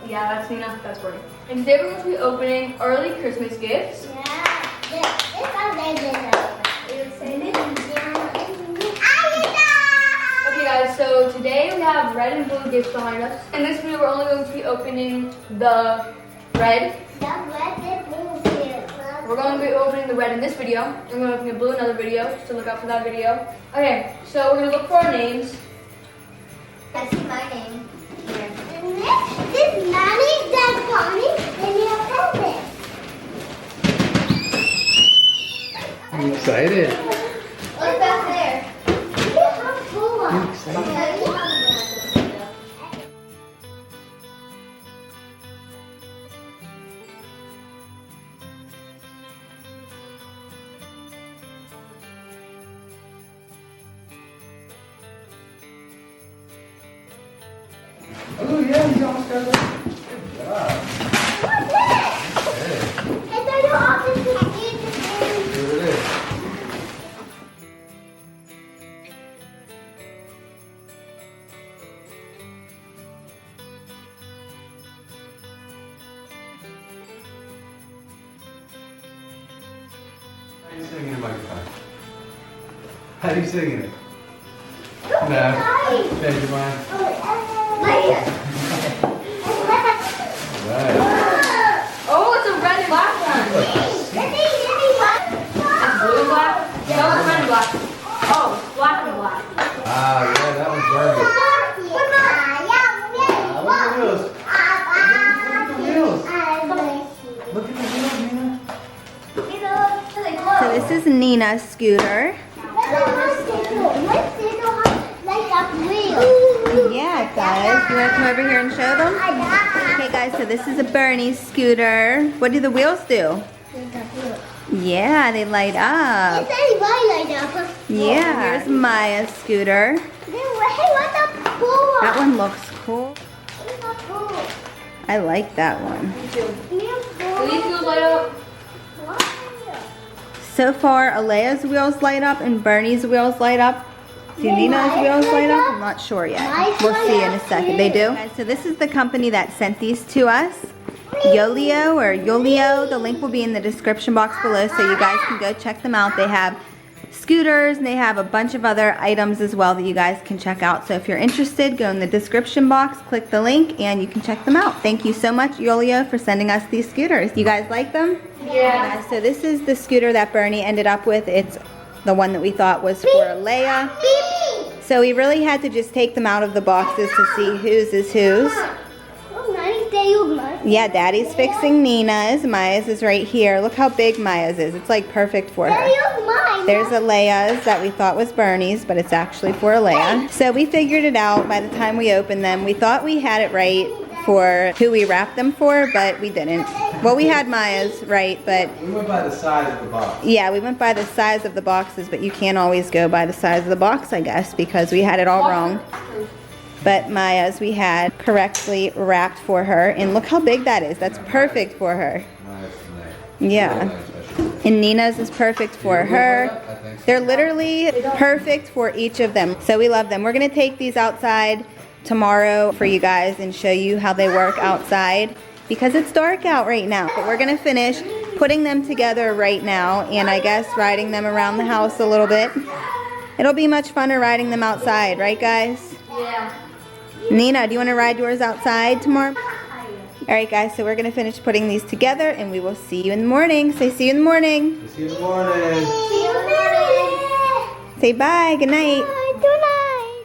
Yeah, that's Nina. That's Bernie. And today we're going to be opening early Christmas gifts. Okay guys, so today we have red and blue gifts behind us. In this video, we're only going to be opening the red. We're going to be opening the red in this video. We're going to open the blue in another video, so look out for that video. Okay, so we're going to look for our names. I see my name. Okay. This Nanny, that's Bonnie, and you have Elvis. I'm excited. What's back there? You have four. I'm excited. Oh yeah, you almost got it. Good job. What's this? It's a new office. Here it is. How are you singing it, microphone? How are you singing it? No. Change your mind. Right. Oh, it's a red and black one. It's blue and black? No, it's red and black. Oh, black and black. Ah, yeah, that one's burning. Look at the wheels. Look at the wheels, Nina. So this is Nina's scooter. Yeah, it does. You want to come over here and show them? Okay, guys, so this is a Bernie scooter. What do the wheels do? Yeah, they light up. Yeah, here's Maya's scooter. That one looks cool. I like that one. Do these wheels light up? So far, Alayah's wheels light up and Bernie's wheels light up. Do Nina's wheels light up? I'm not sure yet. We'll see in a second. They do? Guys, so this is the company that sent these to us. Yolio or Yolio. The link will be in the description box below so you guys can go check them out. They have scooters and they have a bunch of other items as well that you guys can check out. So if you're interested, go in the description box, click the link, and you can check them out. Thank you so much, Yolio, for sending us these scooters. You guys like them? Yeah. Guys, so this is the scooter that Bernie ended up with. It's the one that we thought was for Alayah. So we really had to just take them out of the boxes to see whose is whose. Yeah, Daddy's fixing Nina's. Maya's is right here. Look how big Maya's is. It's like perfect for her. There's Alayah's that we thought was Bernie's, but it's actually for Alayah. So we figured it out by the time we opened them. We thought we had it right for who we wrapped them for, but we didn't. Well, we had Maya's right, but... We went by the size of the box. Yeah, we went by the size of the boxes, but you can't always go by the size of the box, I guess, because we had it all wrong. But Maya's we had correctly wrapped for her, and look how big that is. That's perfect for her. Yeah. And Nina's is perfect for her. They're literally perfect for each of them. So we love them. We're going to take these outside tomorrow for you guys and show you how they work outside because it's dark out right now. But we're going to finish putting them together right now and I guess riding them around the house a little bit. It'll be much funner riding them outside, right guys? Yeah. Nina, do you want to ride yours outside tomorrow? Alright guys, so we're going to finish putting these together and we will see you in the morning. Say see you in the morning. See you in the morning. Say bye, good night. Good night.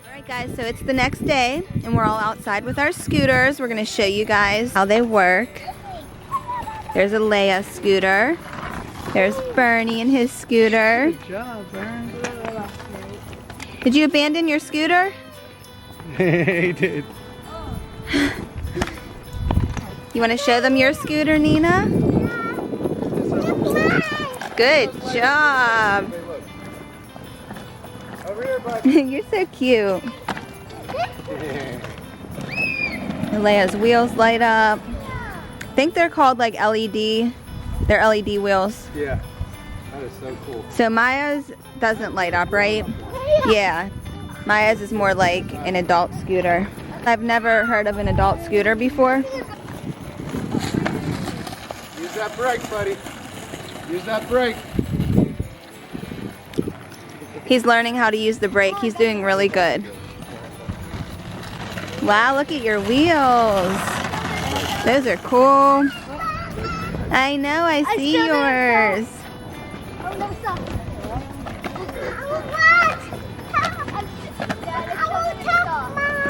Alright guys, so it's the next day and we're all outside with our scooters. We're going to show you guys how they work. There's Alayah's scooter. There's Bernie and his scooter. Good job, Bernie. Did you abandon your scooter? He did. You want to show them your scooter, Nina? Good job. Over here, bud. You're so cute. Alayah's wheels light up. I think they're called like LED. They're LED wheels. Yeah. That is so cool. So Maya's doesn't light up, right? Yeah. Maya's is more like an adult scooter. I've never heard of an adult scooter before. Use that brake, buddy. Use that brake. He's learning how to use the brake. He's doing really good. Wow, look at your wheels. Those are cool. I know, I see yours.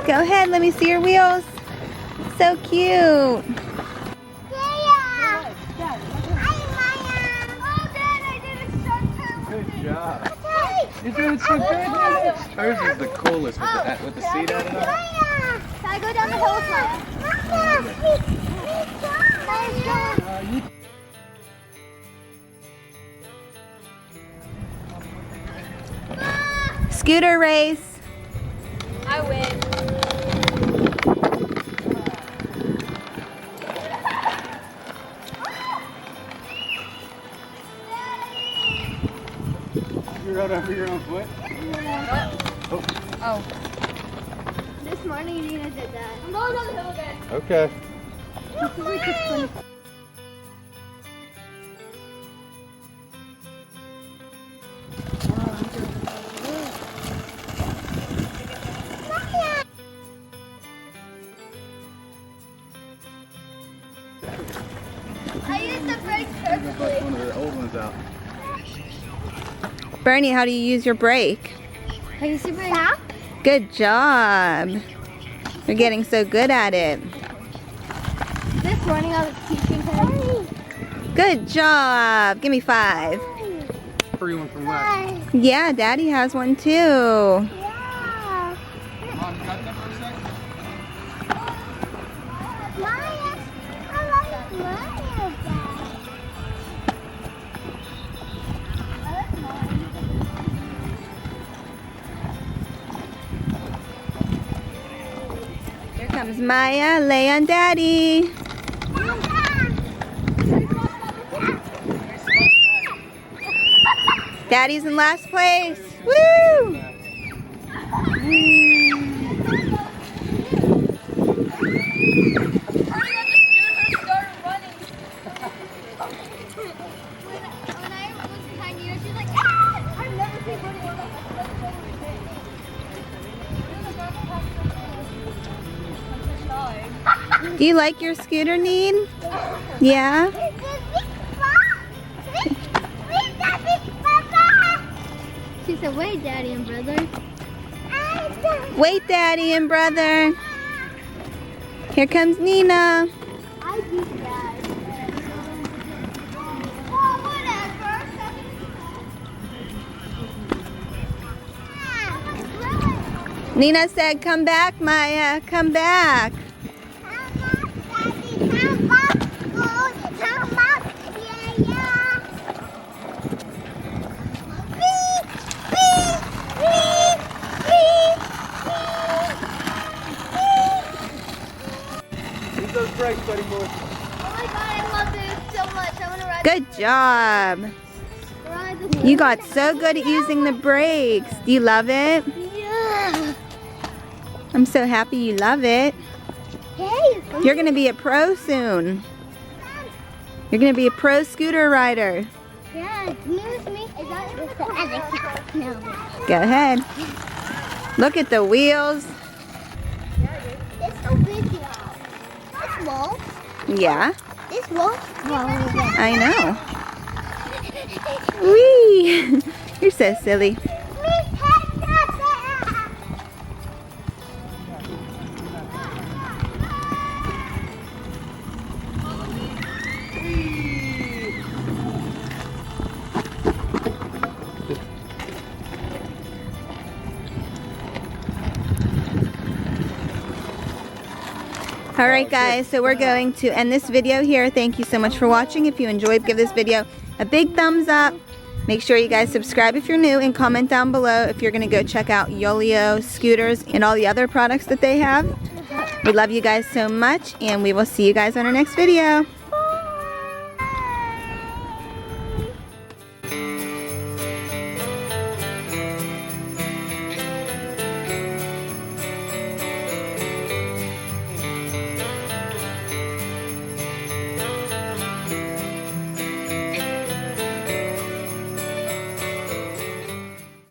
Go ahead, let me see your wheels. So cute. Good job. You're doing so good. Hers is the coolest with the seat out of it. Can I go down the hill with Maya? Scooter race. I win. You rode over your own foot? Oh. This morning Nina did that. I'm going down the hill again. Okay. I used the brake perfectly. One of the old ones out. Bernie, how do you use your brake? I used the brake. Huh? Good job. You're getting so good at it. This morning I was teaching her. Good job. Give me 5. Free one from last. Yeah, Daddy has one too. Yeah. Mom, you got that for a sec? Maya, I love Maya, Dad. Here comes Maya. Lay on Daddy. Daddy's in last place. Woo! When I was behind you, she was like, ah! I've never seen Bernie on that. Do you like your scooter, Need? Yeah? She said, wait, Daddy and brother. Wait, Daddy and brother. Here comes Nina. I beat Dad. Well, whatever. Nina said, come back, Maya. Come back. Use those brakes, buddy boy. Oh my God, I love this so much. I want to ride Good job. this. You got so good at using the brakes. Do you love it? Yeah. I'm so happy you love it. Hey. You're going to be a pro soon. You're going to be a pro scooter rider. Yeah, excuse me. Is that the other car? No. Go ahead. Look at the wheels. It's so big now. This wall. Yeah, This wall. I know. Whee! You're so silly. Alright guys, so we're going to end this video here. Thank you so much for watching. If you enjoyed, give this video a big thumbs up. Make sure you guys subscribe if you're new and comment down below if you're going to go check out Yolio scooters and all the other products that they have. We love you guys so much and we will see you guys on our next video.